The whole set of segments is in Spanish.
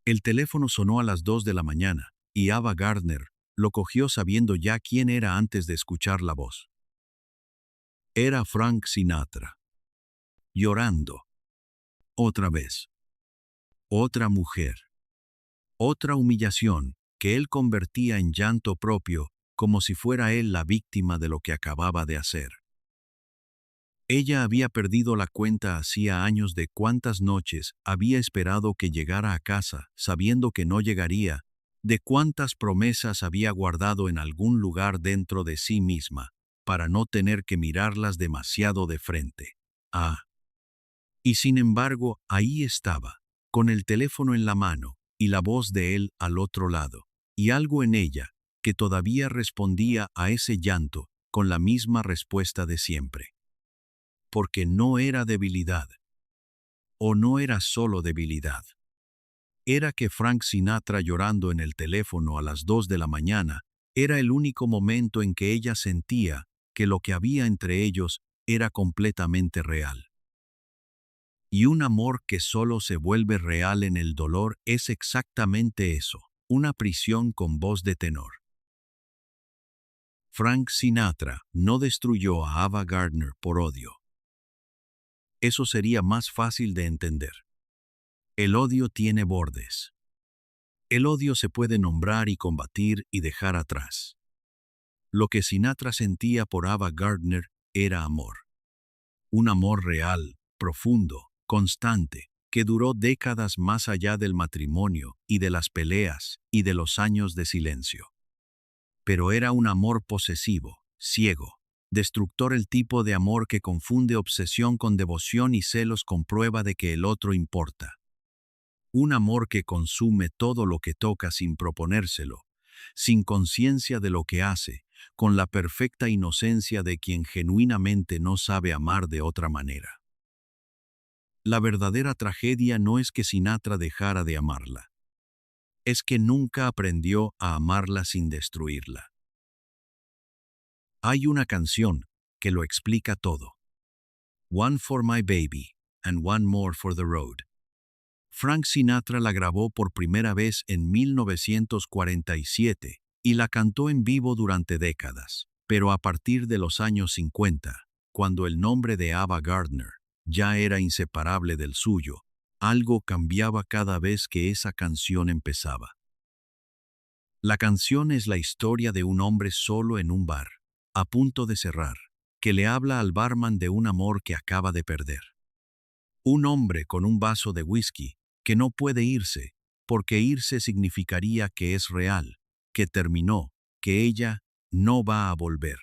El teléfono sonó a las 2 de la mañana, y Ava Gardner lo cogió sabiendo ya quién era antes de escuchar la voz. Era Frank Sinatra. Llorando. Otra vez. Otra mujer. Otra humillación que él convertía en llanto propio, como si fuera él la víctima de lo que acababa de hacer. Ella había perdido la cuenta hacía años de cuántas noches había esperado que llegara a casa, sabiendo que no llegaría, de cuántas promesas había guardado en algún lugar dentro de sí misma, para no tener que mirarlas demasiado de frente. Y sin embargo, ahí estaba, con el teléfono en la mano, y la voz de él al otro lado, y algo en ella, que todavía respondía a ese llanto, con la misma respuesta de siempre. Porque no era debilidad. O no era solo debilidad. Era que Frank Sinatra llorando en el teléfono a las 2 de la mañana era el único momento en que ella sentía que lo que había entre ellos era completamente real. Y un amor que solo se vuelve real en el dolor es exactamente eso, una prisión con voz de tenor. Frank Sinatra no destruyó a Ava Gardner por odio. Eso sería más fácil de entender. El odio tiene bordes. El odio se puede nombrar y combatir y dejar atrás. Lo que Sinatra sentía por Ava Gardner era amor. Un amor real, profundo, constante, que duró décadas más allá del matrimonio y de las peleas y de los años de silencio. Pero era un amor posesivo, ciego, destructor, el tipo de amor que confunde obsesión con devoción y celos con prueba de que el otro importa. Un amor que consume todo lo que toca sin proponérselo, sin conciencia de lo que hace, con la perfecta inocencia de quien genuinamente no sabe amar de otra manera. La verdadera tragedia no es que Sinatra dejara de amarla. Es que nunca aprendió a amarla sin destruirla. Hay una canción que lo explica todo. One for my baby, and one more for the road. Frank Sinatra la grabó por primera vez en 1947 y la cantó en vivo durante décadas, pero a partir de los años 50, cuando el nombre de Ava Gardner ya era inseparable del suyo, algo cambiaba cada vez que esa canción empezaba. La canción es la historia de un hombre solo en un bar, a punto de cerrar, que le habla al barman de un amor que acaba de perder. Un hombre con un vaso de whisky que no puede irse, porque irse significaría que es real, que terminó, que ella no va a volver.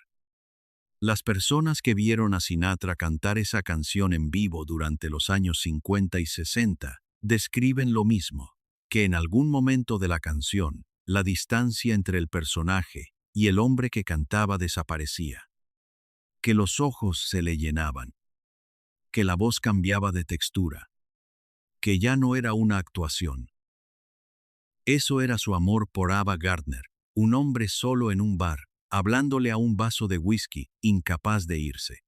Las personas que vieron a Sinatra cantar esa canción en vivo durante los años 50 y 60 describen lo mismo, que en algún momento de la canción, la distancia entre el personaje y el hombre que cantaba desaparecía, que los ojos se le llenaban, que la voz cambiaba de textura, que ya no era una actuación. Eso era su amor por Ava Gardner, un hombre solo en un bar, hablándole a un vaso de whisky, incapaz de irse.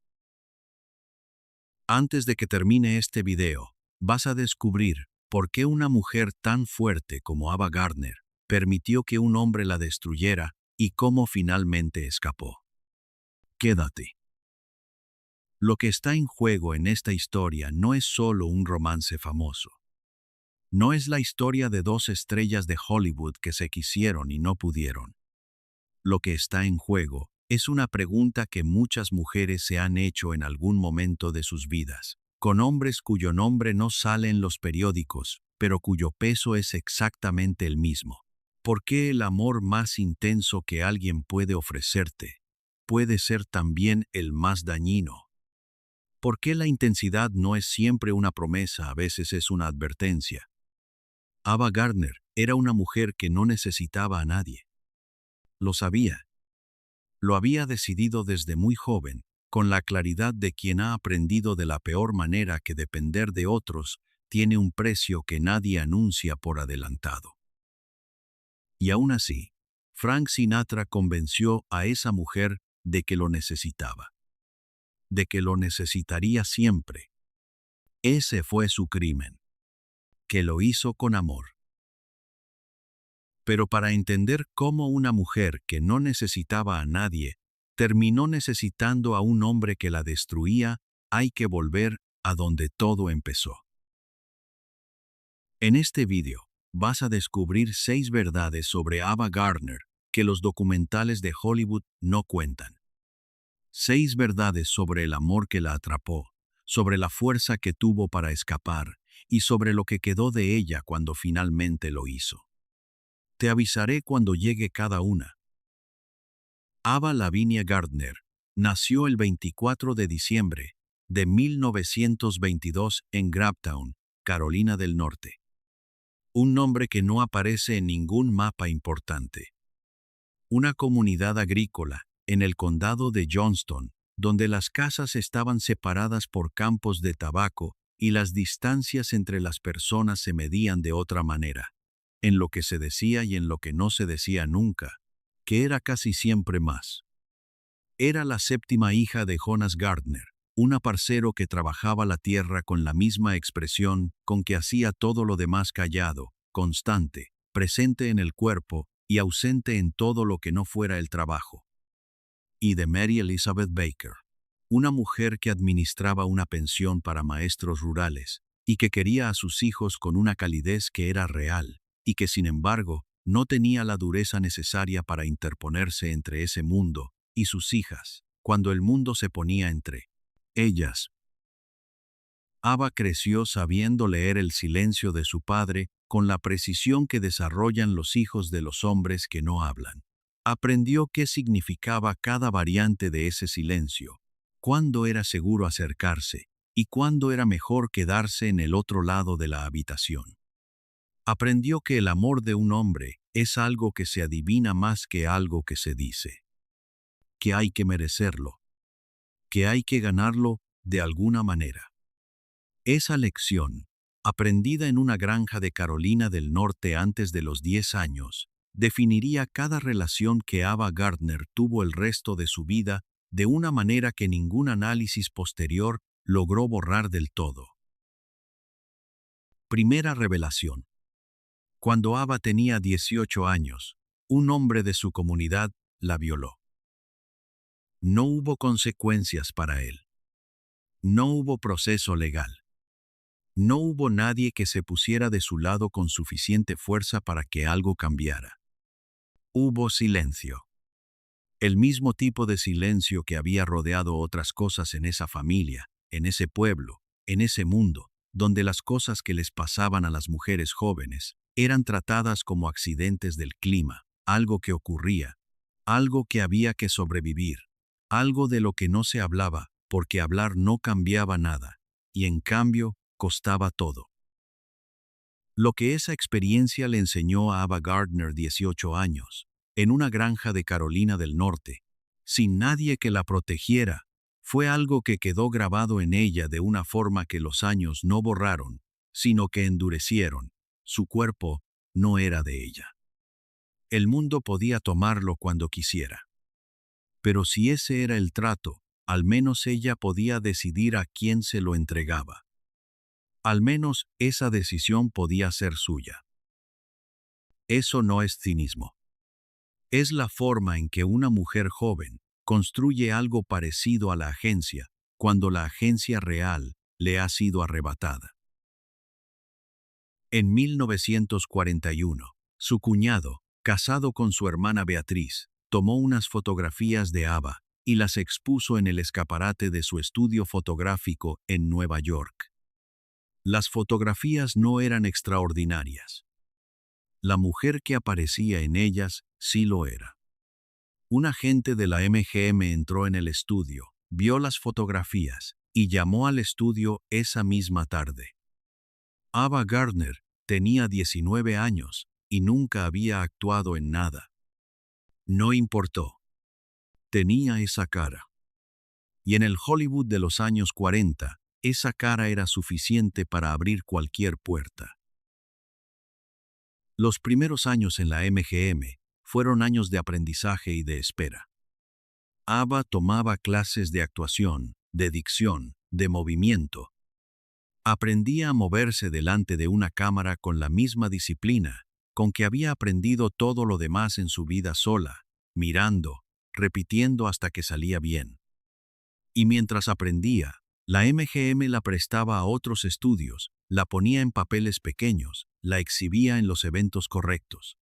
Antes de que termine este video, vas a descubrir por qué una mujer tan fuerte como Ava Gardner permitió que un hombre la destruyera y cómo finalmente escapó. Quédate. Lo que está en juego en esta historia no es solo un romance famoso. No es la historia de dos estrellas de Hollywood que se quisieron y no pudieron. Lo que está en juego es una pregunta que muchas mujeres se han hecho en algún momento de sus vidas, con hombres cuyo nombre no sale en los periódicos, pero cuyo peso es exactamente el mismo. ¿Por qué el amor más intenso que alguien puede ofrecerte puede ser también el más dañino? ¿Por qué la intensidad no es siempre una promesa, a veces es una advertencia? Ava Gardner era una mujer que no necesitaba a nadie. Lo sabía. Lo había decidido desde muy joven, con la claridad de quien ha aprendido de la peor manera que depender de otros tiene un precio que nadie anuncia por adelantado. Y aún así, Frank Sinatra convenció a esa mujer de que lo necesitaba. De que lo necesitaría siempre. Ese fue su crimen. Que lo hizo con amor. Pero para entender cómo una mujer que no necesitaba a nadie terminó necesitando a un hombre que la destruía, hay que volver a donde todo empezó. En este video, vas a descubrir 6 verdades sobre Ava Gardner que los documentales de Hollywood no cuentan. 6 verdades sobre el amor que la atrapó, sobre la fuerza que tuvo para escapar y sobre lo que quedó de ella cuando finalmente lo hizo. Te avisaré cuando llegue cada una. Ava Lavinia Gardner nació el 24 de diciembre de 1922 en Grabtown, Carolina del Norte. Un nombre que no aparece en ningún mapa importante. Una comunidad agrícola en el condado de Johnston, donde las casas estaban separadas por campos de tabaco y las distancias entre las personas se medían de otra manera, en lo que se decía y en lo que no se decía nunca, que era casi siempre más. Era la 7ª hija de Jonas Gardner, un parcero que trabajaba la tierra con la misma expresión con que hacía todo lo demás, callado, constante, presente en el cuerpo y ausente en todo lo que no fuera el trabajo. Y de Mary Elizabeth Baker, una mujer que administraba una pensión para maestros rurales y que quería a sus hijos con una calidez que era real y que sin embargo no tenía la dureza necesaria para interponerse entre ese mundo y sus hijas, cuando el mundo se ponía entre ellas. Ava creció sabiendo leer el silencio de su padre con la precisión que desarrollan los hijos de los hombres que no hablan. Aprendió qué significaba cada variante de ese silencio, cuándo era seguro acercarse y cuándo era mejor quedarse en el otro lado de la habitación. Aprendió que el amor de un hombre es algo que se adivina más que algo que se dice. Que hay que merecerlo. Que hay que ganarlo de alguna manera. Esa lección, aprendida en una granja de Carolina del Norte antes de los 10 años, definiría cada relación que Ava Gardner tuvo el resto de su vida de una manera que ningún análisis posterior logró borrar del todo. Primera revelación. Cuando Ava tenía 18 años, un hombre de su comunidad la violó. No hubo consecuencias para él. No hubo proceso legal. No hubo nadie que se pusiera de su lado con suficiente fuerza para que algo cambiara. Hubo silencio. El mismo tipo de silencio que había rodeado otras cosas en esa familia, en ese pueblo, en ese mundo, donde las cosas que les pasaban a las mujeres jóvenes eran tratadas como accidentes del clima, algo que ocurría, algo que había que sobrevivir, algo de lo que no se hablaba, porque hablar no cambiaba nada, y en cambio, costaba todo. Lo que esa experiencia le enseñó a Ava Gardner, 18 años, en una granja de Carolina del Norte, sin nadie que la protegiera, fue algo que quedó grabado en ella de una forma que los años no borraron, sino que endurecieron. Su cuerpo no era de ella. El mundo podía tomarlo cuando quisiera. Pero si ese era el trato, al menos ella podía decidir a quién se lo entregaba. Al menos esa decisión podía ser suya. Eso no es cinismo. Es la forma en que una mujer joven construye algo parecido a la agencia cuando la agencia real le ha sido arrebatada. En 1941, su cuñado, casado con su hermana Beatriz, tomó unas fotografías de Ava y las expuso en el escaparate de su estudio fotográfico en Nueva York. Las fotografías no eran extraordinarias. La mujer que aparecía en ellas sí lo era. Un agente de la MGM entró en el estudio, vio las fotografías y llamó al estudio esa misma tarde. Ava Gardner tenía 19 años y nunca había actuado en nada. No importó. Tenía esa cara. Y en el Hollywood de los años 40, esa cara era suficiente para abrir cualquier puerta. Los primeros años en la MGM fueron años de aprendizaje y de espera. Ava tomaba clases de actuación, de dicción, de movimiento. Aprendía a moverse delante de una cámara con la misma disciplina con que había aprendido todo lo demás en su vida sola, mirando, repitiendo hasta que salía bien. Y mientras aprendía, la MGM la prestaba a otros estudios, la ponía en papeles pequeños, la exhibía en los eventos correctos.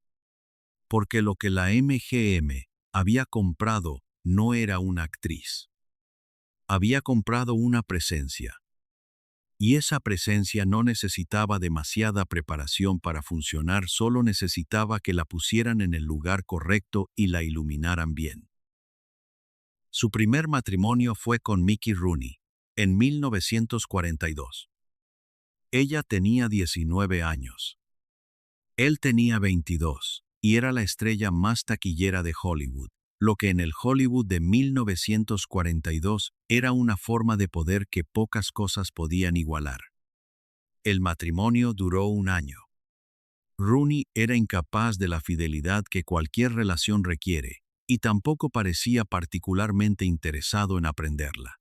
Porque lo que la MGM había comprado no era una actriz. Había comprado una presencia. Y esa presencia no necesitaba demasiada preparación para funcionar, solo necesitaba que la pusieran en el lugar correcto y la iluminaran bien. Su primer matrimonio fue con Mickey Rooney, en 1942. Ella tenía 19 años. Él tenía 22, y era la estrella más taquillera de Hollywood, lo que en el Hollywood de 1942 era una forma de poder que pocas cosas podían igualar. El matrimonio duró un año. Rooney era incapaz de la fidelidad que cualquier relación requiere, y tampoco parecía particularmente interesado en aprenderla.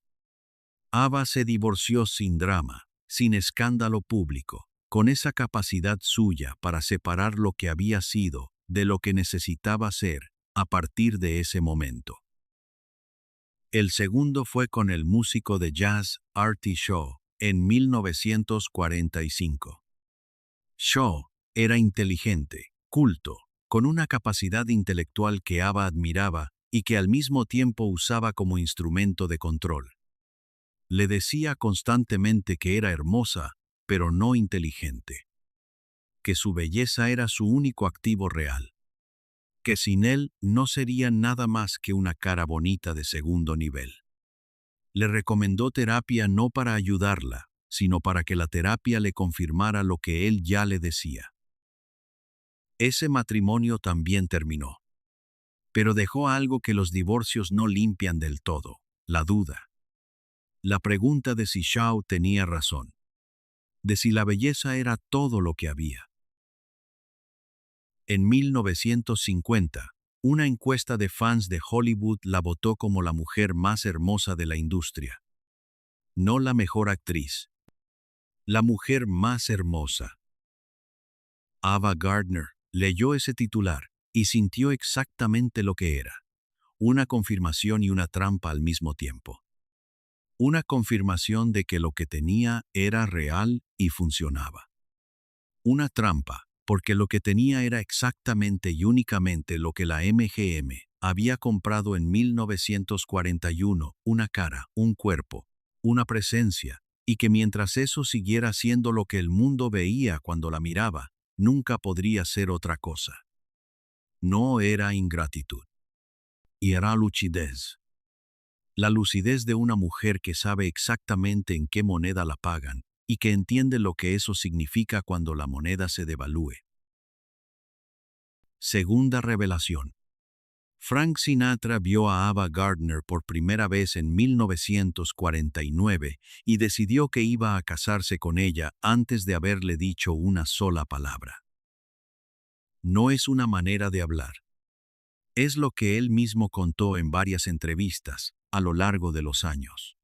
Ava se divorció sin drama, sin escándalo público, con esa capacidad suya para separar lo que había sido de lo que necesitaba ser a partir de ese momento. El segundo fue con el músico de jazz Artie Shaw en 1945. Shaw era inteligente, culto, con una capacidad intelectual que Ava admiraba y que al mismo tiempo usaba como instrumento de control. Le decía constantemente que era hermosa, pero no inteligente. Que su belleza era su único activo real. Que sin él no sería nada más que una cara bonita de segundo nivel. Le recomendó terapia no para ayudarla, sino para que la terapia le confirmara lo que él ya le decía. Ese matrimonio también terminó. Pero dejó algo que los divorcios no limpian del todo: la duda. La pregunta de si Shaw tenía razón. De si la belleza era todo lo que había. En 1950, una encuesta de fans de Hollywood la votó como la mujer más hermosa de la industria. No la mejor actriz. La mujer más hermosa. Ava Gardner leyó ese titular y sintió exactamente lo que era: una confirmación y una trampa al mismo tiempo. Una confirmación de que lo que tenía era real y funcionaba. Una trampa, porque lo que tenía era exactamente y únicamente lo que la MGM había comprado en 1941: una cara, un cuerpo, una presencia, y que mientras eso siguiera siendo lo que el mundo veía cuando la miraba, nunca podría ser otra cosa. No era ingratitud. Y era lucidez. La lucidez de una mujer que sabe exactamente en qué moneda la pagan y que entiende lo que eso significa cuando la moneda se devalúe. Segunda revelación. Frank Sinatra vio a Ava Gardner por primera vez en 1949 y decidió que iba a casarse con ella antes de haberle dicho una sola palabra. No es una manera de hablar. Es lo que él mismo contó en varias entrevistas a lo largo de los años.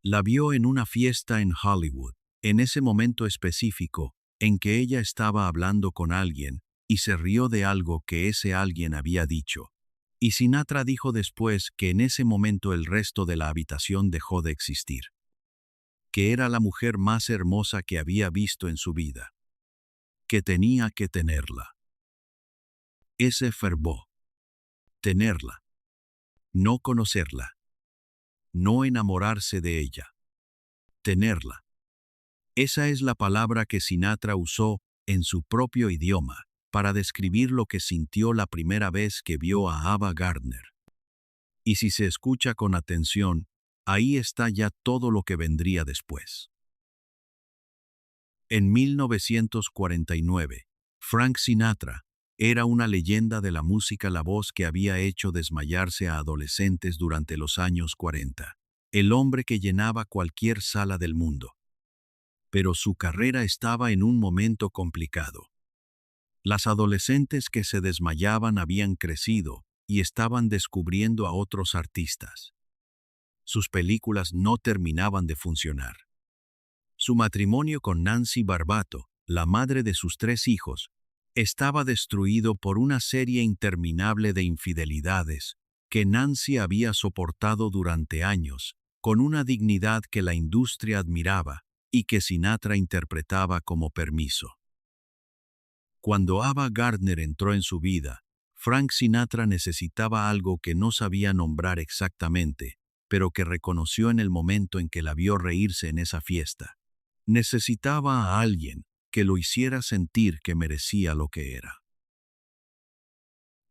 La vio en una fiesta en Hollywood, en ese momento específico en que ella estaba hablando con alguien y se rió de algo que ese alguien había dicho. Y Sinatra dijo después que en ese momento el resto de la habitación dejó de existir. Que era la mujer más hermosa que había visto en su vida. Que tenía que tenerla. Ese fervor. Tenerla. No conocerla. No enamorarse de ella. Tenerla. Esa es la palabra que Sinatra usó en su propio idioma para describir lo que sintió la primera vez que vio a Ava Gardner. Y si se escucha con atención, ahí está ya todo lo que vendría después. En 1949, Frank Sinatra era una leyenda de la música, la voz que había hecho desmayarse a adolescentes durante los años 40, el hombre que llenaba cualquier sala del mundo. Pero su carrera estaba en un momento complicado. Las adolescentes que se desmayaban habían crecido y estaban descubriendo a otros artistas. Sus películas no terminaban de funcionar. Su matrimonio con Nancy Barbato, la madre de sus 3 hijos, Estaba destruido por una serie interminable de infidelidades que Nancy había soportado durante años, con una dignidad que la industria admiraba y que Sinatra interpretaba como permiso. Cuando Ava Gardner entró en su vida, Frank Sinatra necesitaba algo que no sabía nombrar exactamente, pero que reconoció en el momento en que la vio reírse en esa fiesta. Necesitaba a alguien que lo hiciera sentir que merecía lo que era.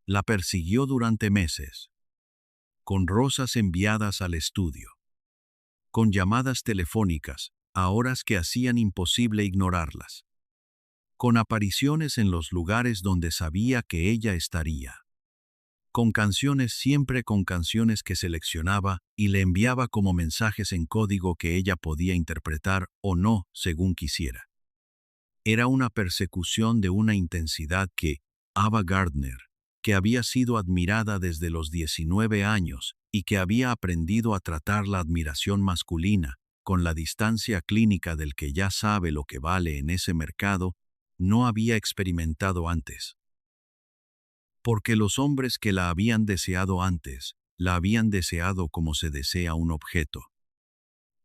La persiguió durante meses, con rosas enviadas al estudio, con llamadas telefónicas a horas que hacían imposible ignorarlas, con apariciones en los lugares donde sabía que ella estaría, siempre con canciones que seleccionaba y le enviaba como mensajes en código que ella podía interpretar o no según quisiera. Era una persecución de una intensidad que Ava Gardner, que había sido admirada desde los 19 años y que había aprendido a tratar la admiración masculina con la distancia clínica del que ya sabe lo que vale en ese mercado, no había experimentado antes. Porque los hombres que la habían deseado antes, la habían deseado como se desea un objeto.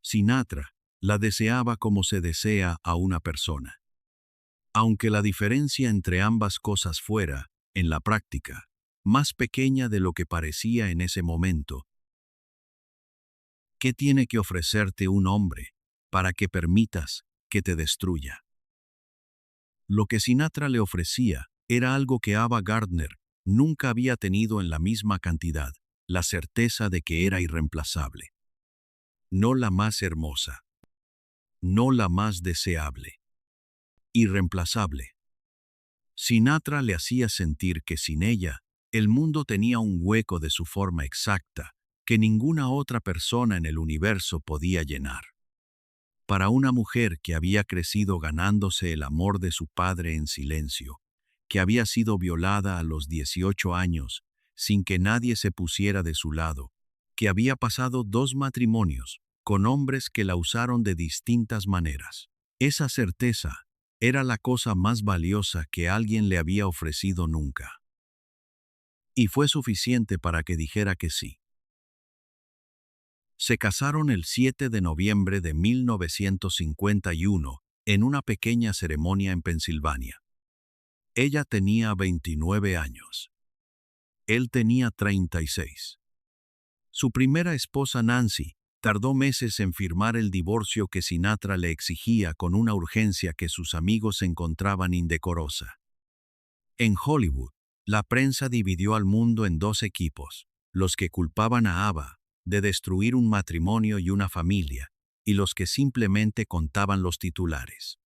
Sinatra la deseaba como se desea a una persona. Aunque la diferencia entre ambas cosas fuera, en la práctica, más pequeña de lo que parecía en ese momento. ¿Qué tiene que ofrecerte un hombre para que permitas que te destruya? Lo que Sinatra le ofrecía era algo que Ava Gardner nunca había tenido en la misma cantidad, la certeza de que era irreemplazable. No la más hermosa, no la más deseable, irreemplazable. Sinatra le hacía sentir que sin ella, el mundo tenía un hueco de su forma exacta, que ninguna otra persona en el universo podía llenar. Para una mujer que había crecido ganándose el amor de su padre en silencio, que había sido violada a los 18 años, sin que nadie se pusiera de su lado, que había pasado 2 matrimonios, con hombres que la usaron de distintas maneras. Esa certeza era la cosa más valiosa que alguien le había ofrecido nunca. Y fue suficiente para que dijera que sí. Se casaron el 7 de noviembre de 1951 en una pequeña ceremonia en Pensilvania. Ella tenía 29 años. Él tenía 36. Su primera esposa Nancy tardó meses en firmar el divorcio que Sinatra le exigía con una urgencia que sus amigos encontraban indecorosa. En Hollywood, la prensa dividió al mundo en 2 equipos, los que culpaban a Ava de destruir un matrimonio y una familia, y los que simplemente contaban los titulares.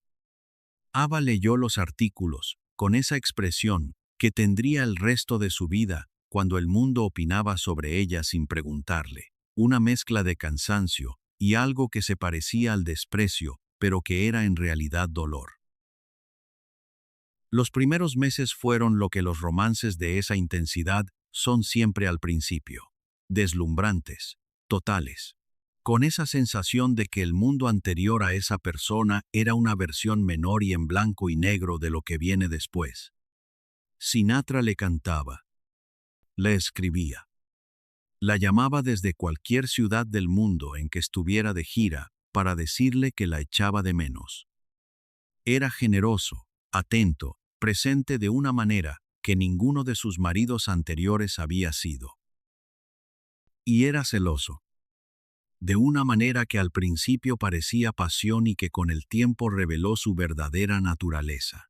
Ava leyó los artículos, con esa expresión que tendría el resto de su vida cuando el mundo opinaba sobre ella sin preguntarle, una mezcla de cansancio y algo que se parecía al desprecio, pero que era en realidad dolor. Los primeros meses fueron lo que los romances de esa intensidad son siempre al principio, deslumbrantes, totales, con esa sensación de que el mundo anterior a esa persona era una versión menor y en blanco y negro de lo que viene después. Sinatra le cantaba, le escribía, la llamaba desde cualquier ciudad del mundo en que estuviera de gira para decirle que la echaba de menos. Era generoso, atento, presente de una manera que ninguno de sus maridos anteriores había sido. Y era celoso, de una manera que al principio parecía pasión y que con el tiempo reveló su verdadera naturaleza.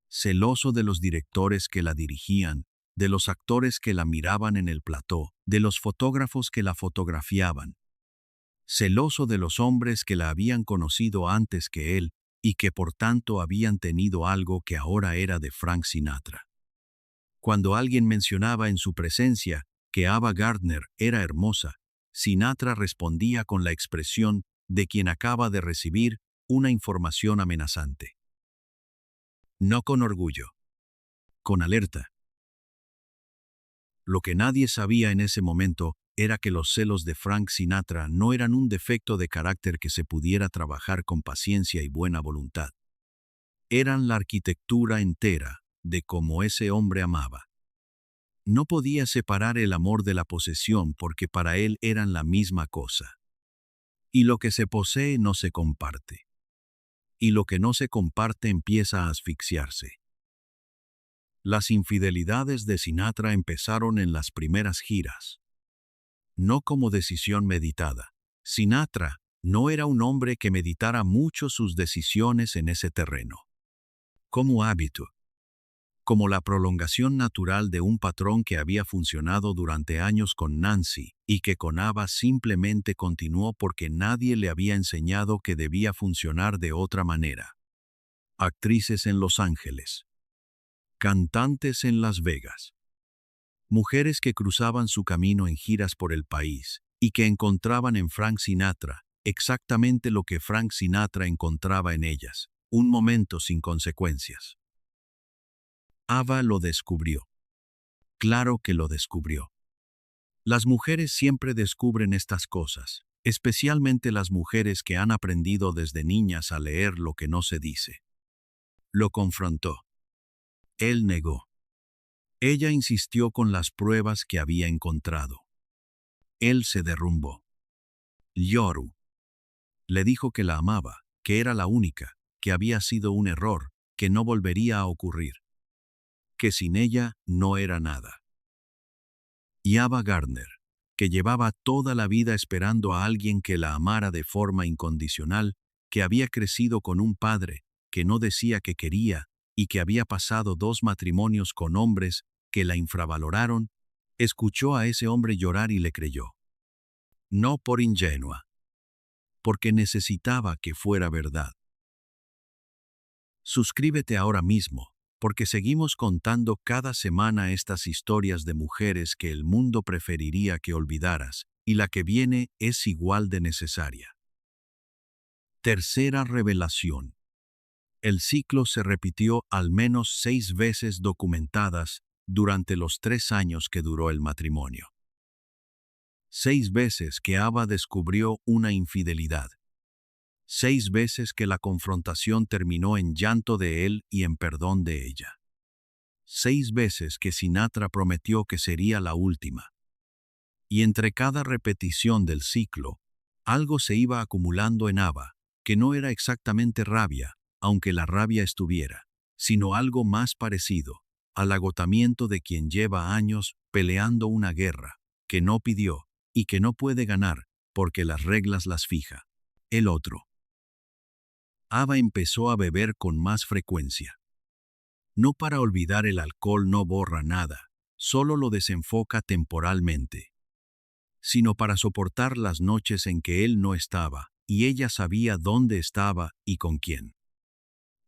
Celoso de los directores que la dirigían, de los actores que la miraban en el plató, de los fotógrafos que la fotografiaban. Celoso de los hombres que la habían conocido antes que él y que por tanto habían tenido algo que ahora era de Frank Sinatra. Cuando alguien mencionaba en su presencia que Ava Gardner era hermosa, Sinatra respondía con la expresión de quien acaba de recibir una información amenazante. No con orgullo, con alerta. Lo que nadie sabía en ese momento era que los celos de Frank Sinatra no eran un defecto de carácter que se pudiera trabajar con paciencia y buena voluntad. Eran la arquitectura entera de cómo ese hombre amaba. No podía separar el amor de la posesión porque para él eran la misma cosa. Y lo que se posee no se comparte. Y lo que no se comparte empieza a asfixiarse. Las infidelidades de Sinatra empezaron en las primeras giras. No como decisión meditada. Sinatra no era un hombre que meditara mucho sus decisiones en ese terreno. Como hábito. Como la prolongación natural de un patrón que había funcionado durante años con Nancy y que con Ava simplemente continuó porque nadie le había enseñado que debía funcionar de otra manera. Actrices en Los Ángeles. Cantantes en Las Vegas. Mujeres que cruzaban su camino en giras por el país y que encontraban en Frank Sinatra exactamente lo que Frank Sinatra encontraba en ellas, un momento sin consecuencias. Ava lo descubrió. Claro que lo descubrió. Las mujeres siempre descubren estas cosas, especialmente las mujeres que han aprendido desde niñas a leer lo que no se dice. Lo confrontó. Él negó. Ella insistió con las pruebas que había encontrado. Él se derrumbó. Yoru. Le dijo que la amaba, que era la única, que había sido un error, que no volvería a ocurrir. Que sin ella no era nada. Y Ava Gardner, que llevaba toda la vida esperando a alguien que la amara de forma incondicional, que había crecido con un padre que no decía que quería y que había pasado 2 matrimonios con hombres que la infravaloraron, escuchó a ese hombre llorar y le creyó. No por ingenua, porque necesitaba que fuera verdad. Suscríbete ahora mismo, porque seguimos contando cada semana estas historias de mujeres que el mundo preferiría que olvidaras, y la que viene es igual de necesaria. Tercera revelación. El ciclo se repitió al menos 6 veces documentadas durante los 3 años que duró el matrimonio. 6 veces que Ava descubrió una infidelidad. 6 veces que la confrontación terminó en llanto de él y en perdón de ella. 6 veces que Sinatra prometió que sería la última. Y entre cada repetición del ciclo, algo se iba acumulando en Ava, que no era exactamente rabia, aunque la rabia estuviera, sino algo más parecido, al agotamiento de quien lleva años peleando una guerra, que no pidió, y que no puede ganar, porque las reglas las fija. El otro. Ava empezó a beber con más frecuencia. No para olvidar, el alcohol no borra nada, solo lo desenfoca temporalmente, sino para soportar las noches en que él no estaba, y ella sabía dónde estaba y con quién.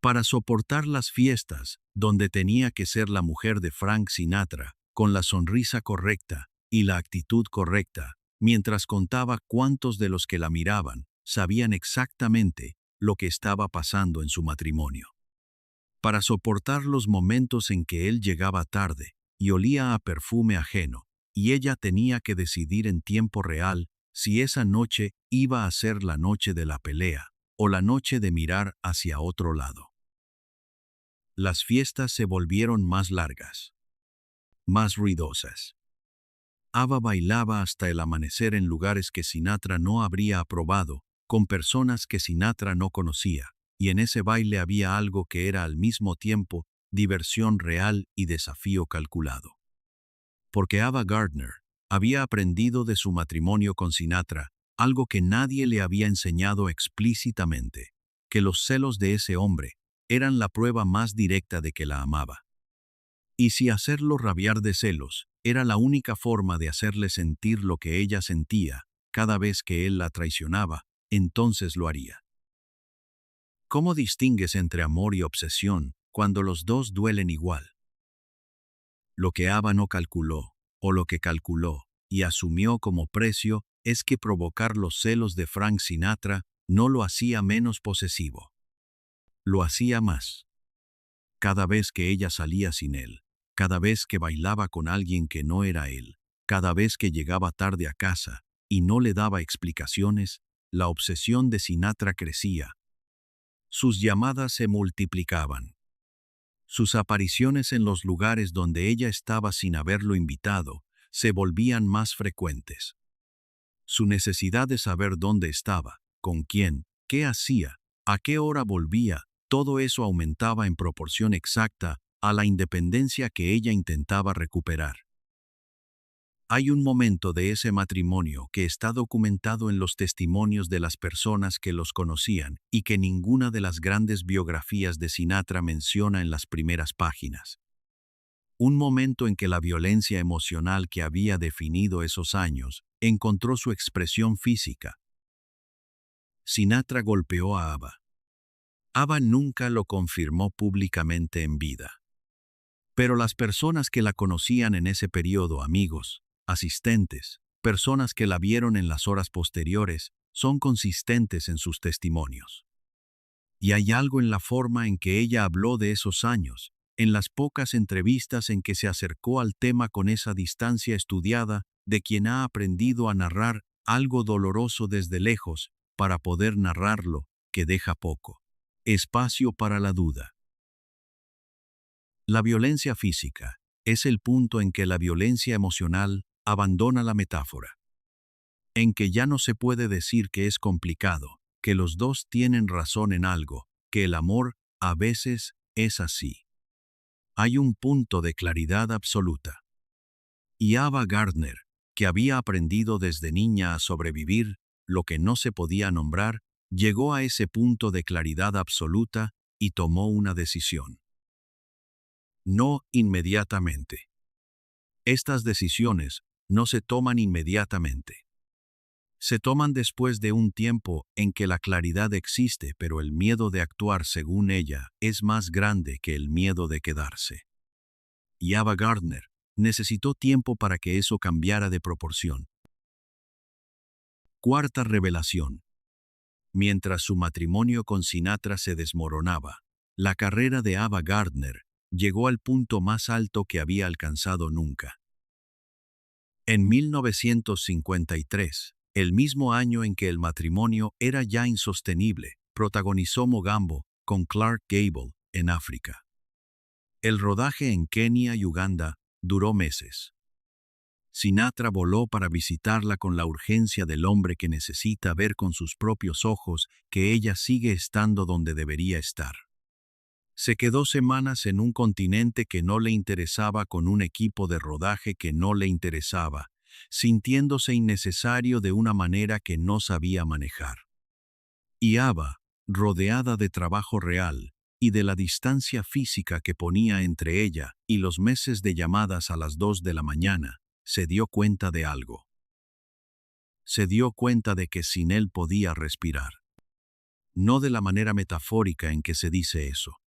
Para soportar las fiestas, donde tenía que ser la mujer de Frank Sinatra, con la sonrisa correcta y la actitud correcta, mientras contaba cuántos de los que la miraban sabían exactamente lo que estaba pasando en su matrimonio. Para soportar los momentos en que él llegaba tarde y olía a perfume ajeno, y ella tenía que decidir en tiempo real si esa noche iba a ser la noche de la pelea o la noche de mirar hacia otro lado. Las fiestas se volvieron más largas, más ruidosas. Ava bailaba hasta el amanecer en lugares que Sinatra no habría aprobado, con personas que Sinatra no conocía, y en ese baile había algo que era al mismo tiempo diversión real y desafío calculado. Porque Ava Gardner había aprendido de su matrimonio con Sinatra algo que nadie le había enseñado explícitamente, que los celos de ese hombre eran la prueba más directa de que la amaba. Y si hacerlo rabiar de celos era la única forma de hacerle sentir lo que ella sentía cada vez que él la traicionaba, entonces lo haría. ¿Cómo distingues entre amor y obsesión cuando los dos duelen igual? Lo que Ava no calculó, o lo que calculó y asumió como precio, es que provocar los celos de Frank Sinatra no lo hacía menos posesivo. Lo hacía más. Cada vez que ella salía sin él, cada vez que bailaba con alguien que no era él, cada vez que llegaba tarde a casa y no le daba explicaciones, la obsesión de Sinatra crecía. Sus llamadas se multiplicaban. Sus apariciones en los lugares donde ella estaba sin haberlo invitado se volvían más frecuentes. Su necesidad de saber dónde estaba, con quién, qué hacía, a qué hora volvía, todo eso aumentaba en proporción exacta a la independencia que ella intentaba recuperar. Hay un momento de ese matrimonio que está documentado en los testimonios de las personas que los conocían y que ninguna de las grandes biografías de Sinatra menciona en las primeras páginas. Un momento en que la violencia emocional que había definido esos años encontró su expresión física. Sinatra golpeó a Ava. Ava nunca lo confirmó públicamente en vida. Pero las personas que la conocían en ese periodo, amigos, asistentes, personas que la vieron en las horas posteriores, son consistentes en sus testimonios. Y hay algo en la forma en que ella habló de esos años, en las pocas entrevistas en que se acercó al tema con esa distancia estudiada de quien ha aprendido a narrar algo doloroso desde lejos para poder narrarlo, que deja poco espacio para la duda. La violencia física es el punto en que la violencia emocional abandona la metáfora, en que ya no se puede decir que es complicado, que los dos tienen razón en algo, que el amor a veces es así. Hay un punto de claridad absoluta. Y Ava Gardner, que había aprendido desde niña a sobrevivir lo que no se podía nombrar, llegó a ese punto de claridad absoluta y tomó una decisión. No inmediatamente. Estas decisiones no se toman inmediatamente. Se toman después de un tiempo en que la claridad existe, pero el miedo de actuar según ella es más grande que el miedo de quedarse. Y Ava Gardner necesitó tiempo para que eso cambiara de proporción. Cuarta revelación. Mientras su matrimonio con Sinatra se desmoronaba, la carrera de Ava Gardner llegó al punto más alto que había alcanzado nunca. En 1953, el mismo año en que el matrimonio era ya insostenible, protagonizó Mogambo con Clark Gable en África. El rodaje en Kenia y Uganda duró meses. Sinatra voló para visitarla con la urgencia del hombre que necesita ver con sus propios ojos que ella sigue estando donde debería estar. Se quedó semanas en un continente que no le interesaba con un equipo de rodaje que no le interesaba, sintiéndose innecesario de una manera que no sabía manejar. Y Ava, rodeada de trabajo real y de la distancia física que ponía entre ella y los meses de llamadas a las 2 de la mañana, se dio cuenta de algo. Se dio cuenta de que sin él podía respirar. No de la manera metafórica en que se dice eso.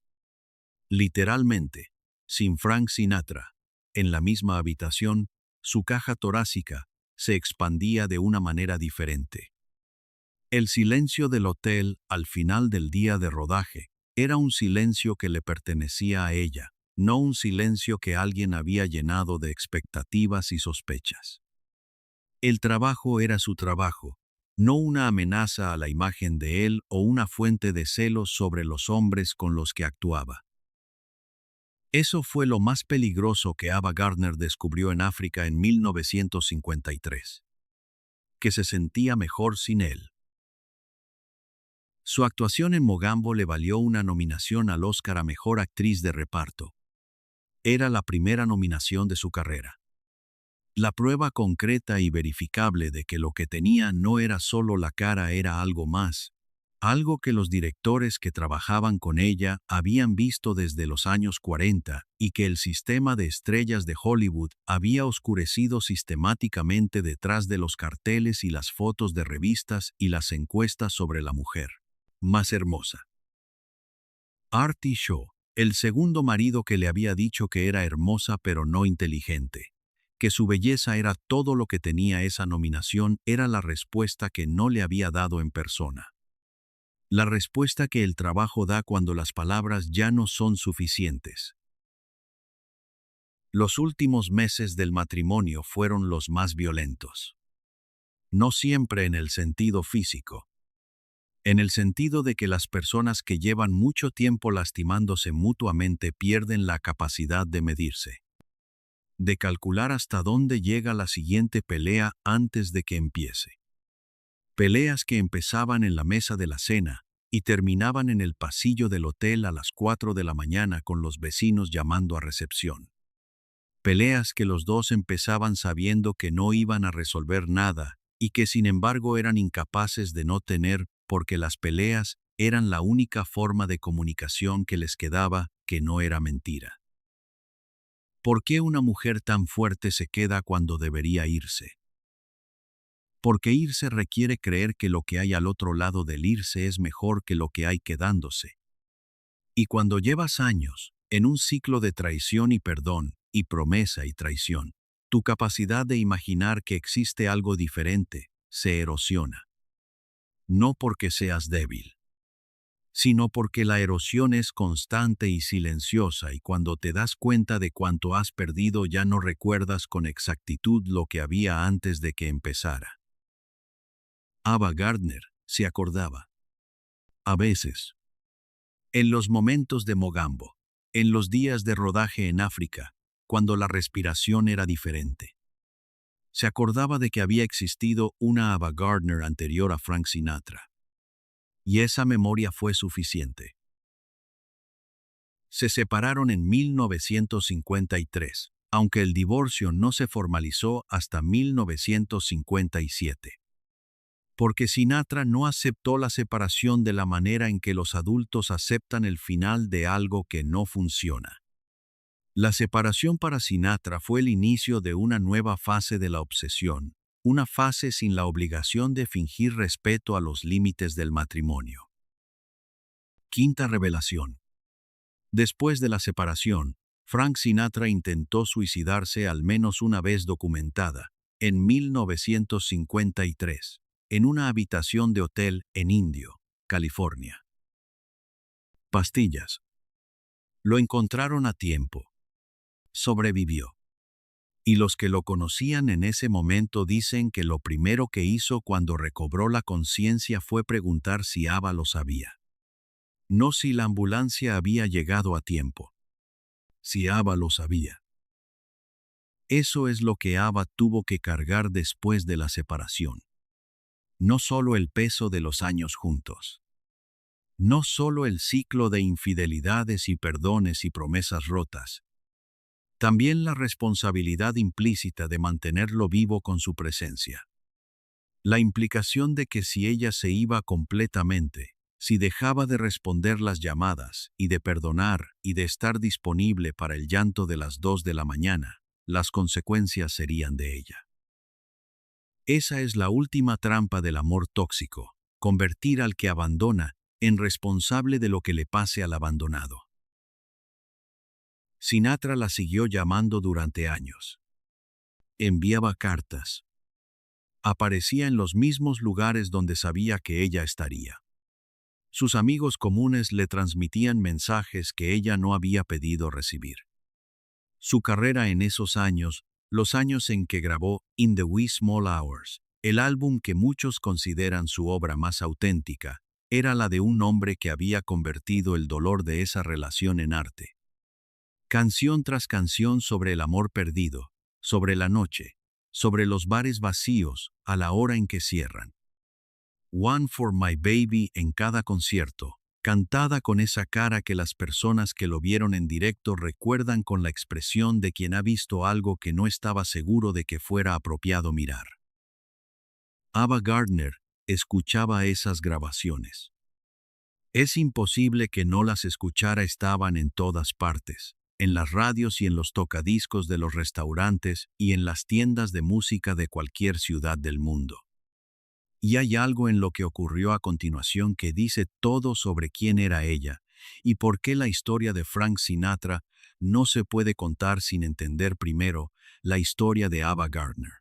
Literalmente, sin Frank Sinatra, en la misma habitación, su caja torácica se expandía de una manera diferente. El silencio del hotel al final del día de rodaje era un silencio que le pertenecía a ella, no un silencio que alguien había llenado de expectativas y sospechas. El trabajo era su trabajo, no una amenaza a la imagen de él o una fuente de celos sobre los hombres con los que actuaba. Eso fue lo más peligroso que Ava Gardner descubrió en África en 1953. Que se sentía mejor sin él. Su actuación en Mogambo le valió una nominación al Oscar a Mejor Actriz de Reparto. Era la primera nominación de su carrera. La prueba concreta y verificable de que lo que tenía no era solo la cara, era algo más. Algo que los directores que trabajaban con ella habían visto desde los años 40 y que el sistema de estrellas de Hollywood había oscurecido sistemáticamente detrás de los carteles y las fotos de revistas y las encuestas sobre la mujer más hermosa. Artie Shaw, el segundo marido que le había dicho que era hermosa pero no inteligente, que su belleza era todo lo que tenía esa nominación, era la respuesta que no le había dado en persona. La respuesta que el trabajo da cuando las palabras ya no son suficientes. Los últimos meses del matrimonio fueron los más violentos. No siempre en el sentido físico. en el sentido de que las personas que llevan mucho tiempo lastimándose mutuamente pierden la capacidad de medirse, de calcular hasta dónde llega la siguiente pelea antes de que empiece. Peleas que empezaban en la mesa de la cena y terminaban en el pasillo del hotel a las 4 de la mañana con los vecinos llamando a recepción. Peleas que los dos empezaban sabiendo que no iban a resolver nada y que sin embargo eran incapaces de no tener porque las peleas eran la única forma de comunicación que les quedaba que no era mentira. ¿Por qué una mujer tan fuerte se queda cuando debería irse? Porque irse requiere creer que lo que hay al otro lado del irse es mejor que lo que hay quedándose. Y cuando llevas años en un ciclo de traición y perdón, y promesa y traición, tu capacidad de imaginar que existe algo diferente se erosiona. No porque seas débil, sino porque la erosión es constante y silenciosa y cuando te das cuenta de cuánto has perdido ya no recuerdas con exactitud lo que había antes de que empezara. Ava Gardner se acordaba. A veces. En los momentos de Mogambo, en los días de rodaje en África, cuando la respiración era diferente. Se acordaba de que había existido una Ava Gardner anterior a Frank Sinatra. Y esa memoria fue suficiente. Se separaron en 1953, aunque el divorcio no se formalizó hasta 1957. Porque Sinatra no aceptó la separación de la manera en que los adultos aceptan el final de algo que no funciona. La separación para Sinatra fue el inicio de una nueva fase de la obsesión, una fase sin la obligación de fingir respeto a los límites del matrimonio. Quinta revelación. Después de la separación, Frank Sinatra intentó suicidarse al menos una vez documentada, en 1953, en una habitación de hotel en Indio, California. Pastillas. Lo encontraron a tiempo. Sobrevivió. Y los que lo conocían en ese momento dicen que lo primero que hizo cuando recobró la conciencia fue preguntar si Ava lo sabía. No si la ambulancia había llegado a tiempo. Si Ava lo sabía. Eso es lo que Ava tuvo que cargar después de la separación. No solo el peso de los años juntos. No solo el ciclo de infidelidades y perdones y promesas rotas. También la responsabilidad implícita de mantenerlo vivo con su presencia. La implicación de que si ella se iba completamente, si dejaba de responder las llamadas y de perdonar y de estar disponible para el llanto de las 2 de la mañana, las consecuencias serían de ella. Esa es la última trampa del amor tóxico, convertir al que abandona en responsable de lo que le pase al abandonado. Sinatra la siguió llamando durante años. Enviaba cartas. Aparecía en los mismos lugares donde sabía que ella estaría. Sus amigos comunes le transmitían mensajes que ella no había pedido recibir. Su carrera en esos años, los años en que grabó In the Wee Small Hours, el álbum que muchos consideran su obra más auténtica, era la de un hombre que había convertido el dolor de esa relación en arte. Canción tras canción sobre el amor perdido, sobre la noche, sobre los bares vacíos a la hora en que cierran. One for My Baby en cada concierto, cantada con esa cara que las personas que lo vieron en directo recuerdan con la expresión de quien ha visto algo que no estaba seguro de que fuera apropiado mirar. Ava Gardner escuchaba esas grabaciones. Es imposible que no las escuchara, estaban en todas partes, en las radios y en los tocadiscos de los restaurantes y en las tiendas de música de cualquier ciudad del mundo. Y hay algo en lo que ocurrió a continuación que dice todo sobre quién era ella y por qué la historia de Frank Sinatra no se puede contar sin entender primero la historia de Ava Gardner.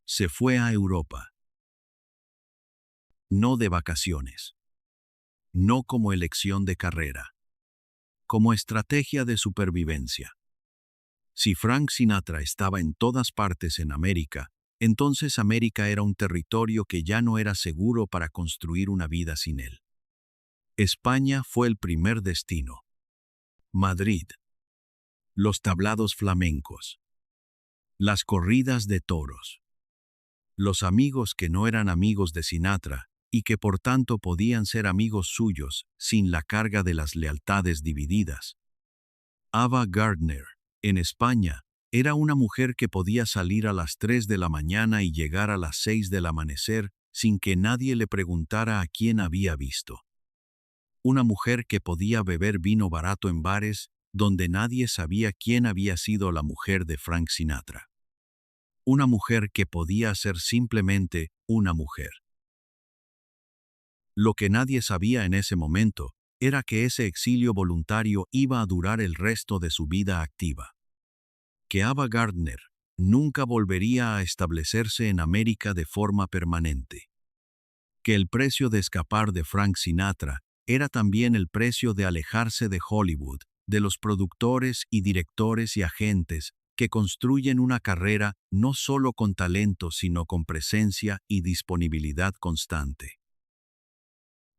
Se fue a Europa. No de vacaciones. No como elección de carrera. Como estrategia de supervivencia. Si Frank Sinatra estaba en todas partes en América, Entonces América era un territorio que ya no era seguro para construir una vida sin él. España fue el primer destino. Madrid. Los tablados flamencos. Las corridas de toros. Los amigos que no eran amigos de Sinatra y que por tanto podían ser amigos suyos sin la carga de las lealtades divididas. Ava Gardner, en España, era una mujer que podía salir a las 3 de la mañana y llegar a las 6 del amanecer sin que nadie le preguntara a quién había visto. Una mujer que podía beber vino barato en bares donde nadie sabía quién había sido la mujer de Frank Sinatra. Una mujer que podía ser simplemente una mujer. Lo que nadie sabía en ese momento era que ese exilio voluntario iba a durar el resto de su vida activa. Que Ava Gardner nunca volvería a establecerse en América de forma permanente. Que el precio de escapar de Frank Sinatra era también el precio de alejarse de Hollywood, de los productores y directores y agentes que construyen una carrera no solo con talento sino con presencia y disponibilidad constante.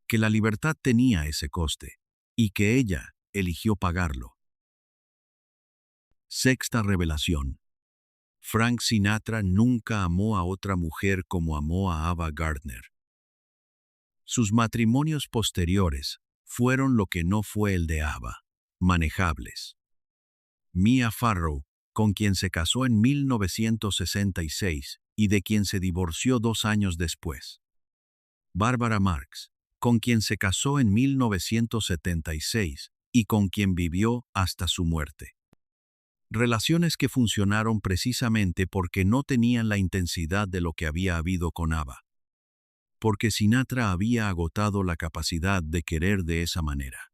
Que la libertad tenía ese coste, y que ella eligió pagarlo. Sexta revelación. Frank Sinatra nunca amó a otra mujer como amó a Ava Gardner. Sus matrimonios posteriores fueron lo que no fue el de Ava, manejables. Mia Farrow, con quien se casó en 1966 y de quien se divorció 2 años después. Barbara Marx, con quien se casó en 1976 y con quien vivió hasta su muerte. Relaciones que funcionaron precisamente porque no tenían la intensidad de lo que había habido con Ava. Porque Sinatra había agotado la capacidad de querer de esa manera.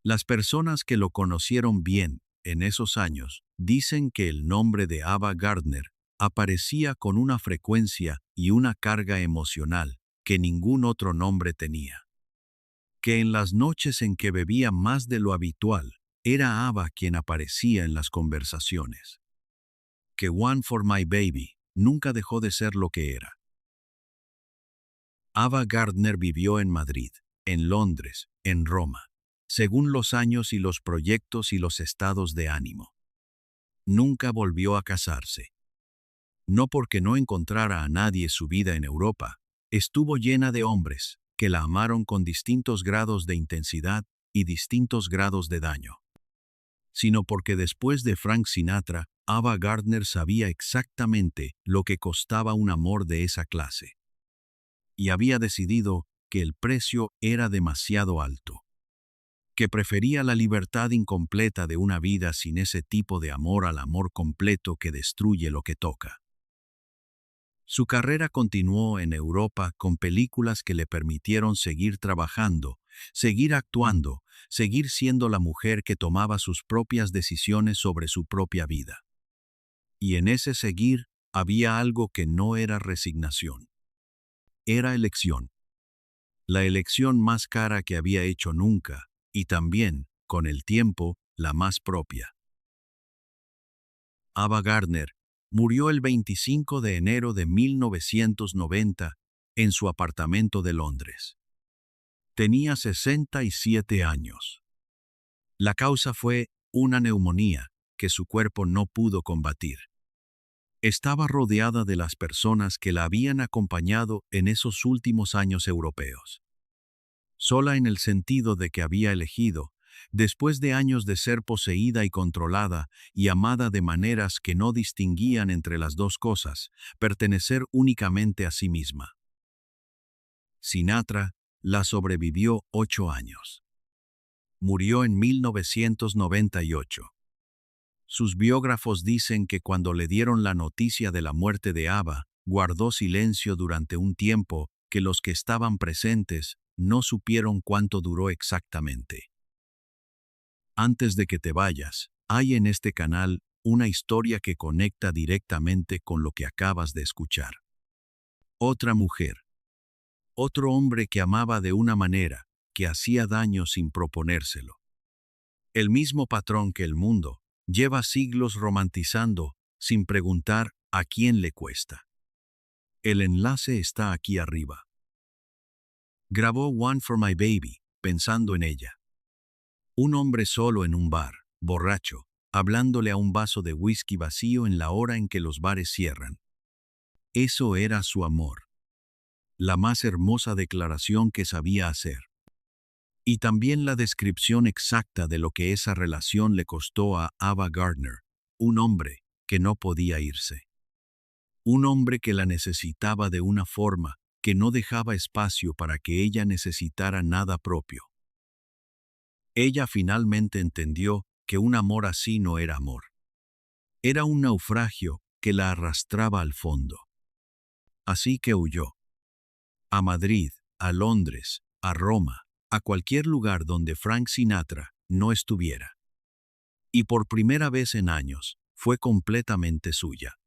Las personas que lo conocieron bien en esos años dicen que el nombre de Ava Gardner aparecía con una frecuencia y una carga emocional que ningún otro nombre tenía. Que en las noches en que bebía más de lo habitual, era Ava quien aparecía en las conversaciones. Que One for My Baby nunca dejó de ser lo que era. Ava Gardner vivió en Madrid, en Londres, en Roma, según los años y los proyectos y los estados de ánimo. Nunca volvió a casarse. No porque no encontrara a nadie su vida en Europa, estuvo llena de hombres que la amaron con distintos grados de intensidad y distintos grados de daño. Sino porque después de Frank Sinatra, Ava Gardner sabía exactamente lo que costaba un amor de esa clase. Y había decidido que el precio era demasiado alto. Que prefería la libertad incompleta de una vida sin ese tipo de amor al amor completo que destruye lo que toca. Su carrera continuó en Europa con películas que le permitieron seguir trabajando, seguir actuando, seguir siendo la mujer que tomaba sus propias decisiones sobre su propia vida. Y en ese seguir había algo que no era resignación. Era elección. La elección más cara que había hecho nunca, y también, con el tiempo, la más propia. Ava Gardner murió el 25 de enero de 1990 en su apartamento de Londres. Tenía 67 años. La causa fue una neumonía que su cuerpo no pudo combatir. Estaba rodeada de las personas que la habían acompañado en esos últimos años europeos. Sola en el sentido de que había elegido, después de años de ser poseída y controlada y amada de maneras que no distinguían entre las dos cosas, pertenecer únicamente a sí misma. Sinatra la sobrevivió 8 años. Murió en 1998. Sus biógrafos dicen que cuando le dieron la noticia de la muerte de Ava, guardó silencio durante un tiempo que los que estaban presentes no supieron cuánto duró exactamente. Antes de que te vayas, hay en este canal una historia que conecta directamente con lo que acabas de escuchar. Otra mujer. Otro hombre que amaba de una manera, que hacía daño sin proponérselo. El mismo patrón que el mundo lleva siglos romantizando sin preguntar ¿A quién le cuesta? El enlace está aquí arriba. Grabó One for My Baby, pensando en ella. Un hombre solo en un bar, borracho, hablándole a un vaso de whisky vacío en la hora en que los bares cierran. Eso era su amor. La más hermosa declaración que sabía hacer. Y también la descripción exacta de lo que esa relación le costó a Ava Gardner, un hombre que no podía irse. Un hombre que la necesitaba de una forma que no dejaba espacio para que ella necesitara nada propio. Ella finalmente entendió que un amor así no era amor. Era un naufragio que la arrastraba al fondo. Así que huyó. A Madrid, a Londres, a Roma, a cualquier lugar donde Frank Sinatra no estuviera. Y por primera vez en años, fue completamente suya.